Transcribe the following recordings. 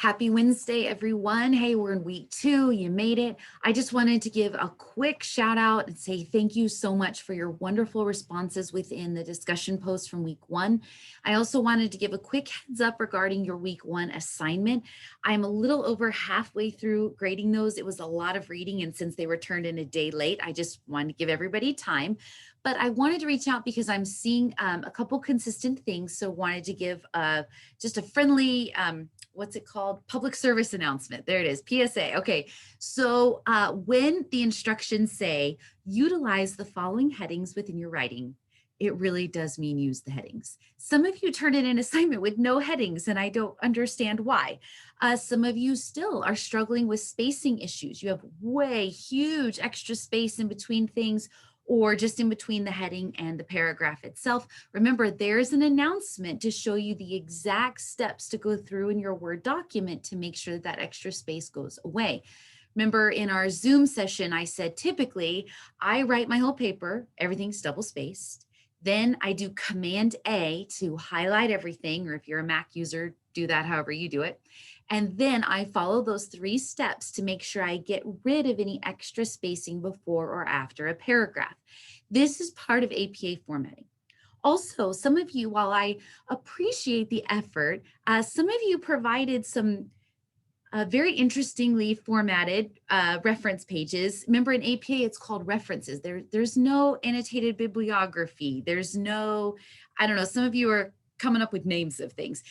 Happy Wednesday, everyone. Hey, we're in week 2. You made it. I just wanted to give a quick shout out and say thank you so much for your wonderful responses within the discussion post from week 1. I also wanted to give a quick heads up regarding your week 1 assignment. I'm a little over halfway through grading those. It was a lot of reading, and since they were turned in a day late, I just wanted to give everybody time. But I wanted to reach out because I'm seeing a couple consistent things. So wanted to give just a friendly, what's it called? Public service announcement. There it is, PSA. Okay, so when the instructions say utilize the following headings within your writing, it really does mean use the headings. Some of you turn in an assignment with no headings, and I don't understand why. Some of you still are struggling with spacing issues. You have way huge extra space in between things, or just in between the heading and the paragraph itself. Remember, there's an announcement to show you the exact steps to go through in your Word document to make sure that that extra space goes away. Remember in our Zoom session, I said, typically, I write my whole paper, everything's double spaced. Then I do Command A to highlight everything, or if you're a Mac user, do that however you do it. And then I follow those 3 steps to make sure I get rid of any extra spacing before or after a paragraph. This is part of APA formatting. Also, some of you, while I appreciate the effort, some of you provided some very interestingly formatted reference pages. Remember in APA, it's called references. There's no annotated bibliography. There's no, I don't know, some of you are coming up with names of things.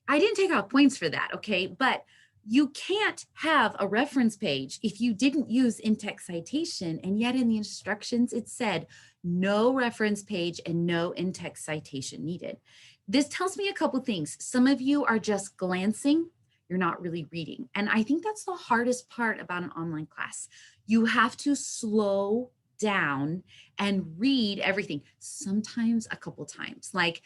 I didn't take out points for that, okay? But you can't have a reference page if you didn't use in-text citation, and yet in the instructions it said no reference page and no in-text citation needed. This tells me a couple things. Some of you are just glancing, you're not really reading. And I think that's the hardest part about an online class. You have to slow down and read everything, sometimes a couple times. Like,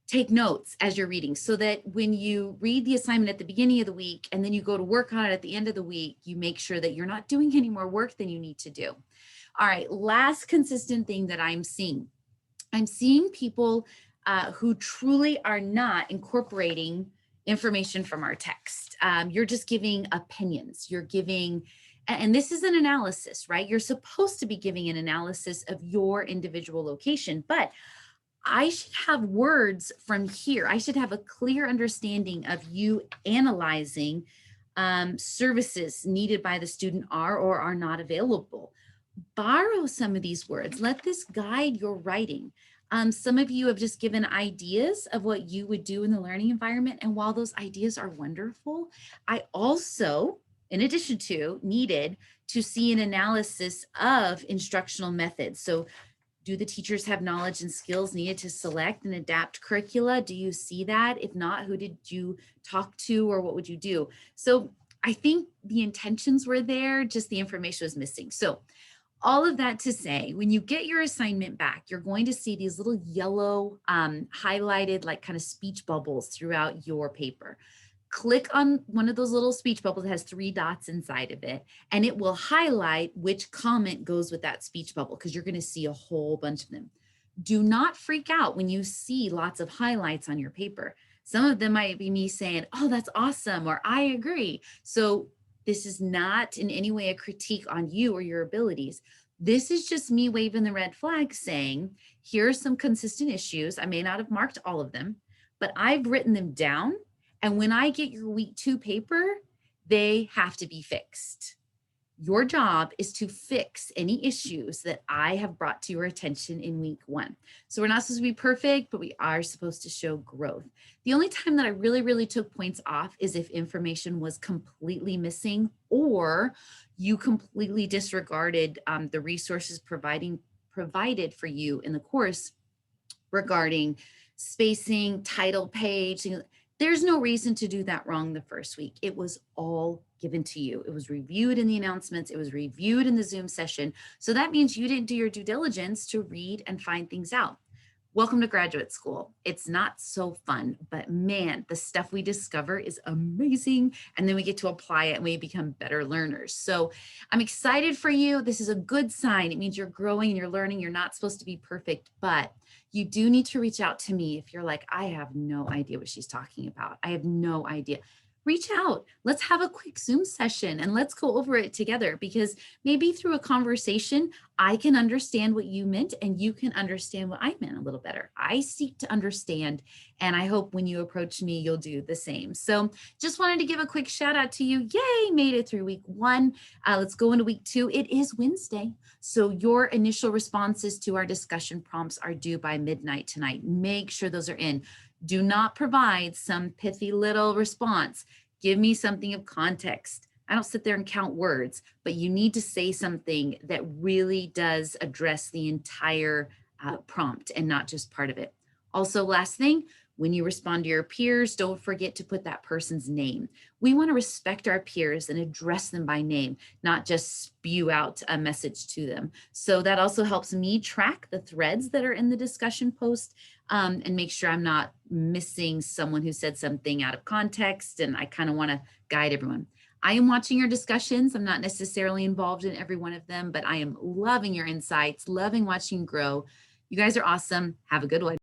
take notes as you're reading so that when you read the assignment at the beginning of the week and then you go to work on it at the end of the week, you make sure that you're not doing any more work than you need to do. All right, last consistent thing that I'm seeing people who truly are not incorporating information from our text. You're just giving opinions. You're giving, and this is an analysis, right? You're supposed to be giving an analysis of your individual location, but I should have words from here. I should have a clear understanding of you analyzing services needed by the student are or are not available. Borrow some of these words. Let this guide your writing. Some of you have just given ideas of what you would do in the learning environment. And while those ideas are wonderful, I also, in addition to, needed to see an analysis of instructional methods. So do the teachers have knowledge and skills needed to select and adapt curricula? Do you see that? If not, who did you talk to or what would you do? So I think the intentions were there, just the information was missing. So all of that to say, when you get your assignment back, you're going to see these little yellow highlighted like kind of speech bubbles throughout your paper. Click on one of those little speech bubbles that has 3 dots inside of it, and it will highlight which comment goes with that speech bubble because you're going to see a whole bunch of them. Do not freak out when you see lots of highlights on your paper. Some of them might be me saying, oh, that's awesome, or I agree. So this is not in any way a critique on you or your abilities. This is just me waving the red flag saying, here are some consistent issues. I may not have marked all of them, but I've written them down. And when I get your week 2 paper, they have to be fixed. Your job is to fix any issues that I have brought to your attention in week 1. So we're not supposed to be perfect, but we are supposed to show growth. The only time that I really took points off is if information was completely missing or you completely disregarded the resources provided for you in the course regarding spacing, title page. There's no reason to do that wrong the first week. It was all given to you. It was reviewed in the announcements. It was reviewed in the Zoom session. So that means you didn't do your due diligence to read and find things out. Welcome to graduate school. It's not so fun, but man, the stuff we discover is amazing. And then we get to apply it and we become better learners. So I'm excited for you. This is a good sign. It means you're growing and you're learning. You're not supposed to be perfect, but you do need to reach out to me if you're like, I have no idea what she's talking about. I have no idea. reach out. Let's have a quick Zoom session and let's go over it together, because maybe through a conversation, I can understand what you meant and you can understand what I meant a little better. I seek to understand, and I hope when you approach me, you'll do the same. So just wanted to give a quick shout out to you. Yay, made it through week one. Let's go into week two. It is Wednesday. So your initial responses to our discussion prompts are due by midnight tonight. Make sure those are in. Do not provide some pithy little response. Give me something of context. I don't sit there and count words, but you need to say something that really does address the entire prompt and not just part of it. Also, last thing, when you respond to your peers, don't forget to put that person's name. We want to respect our peers and address them by name, not just spew out a message to them. So that also helps me track the threads that are in the discussion post, and make sure I'm not missing someone who said something out of context. And I kind of want to guide everyone. I am watching your discussions. I'm not necessarily involved in every one of them, but I am loving your insights, loving watching you grow. You guys are awesome. Have a good one.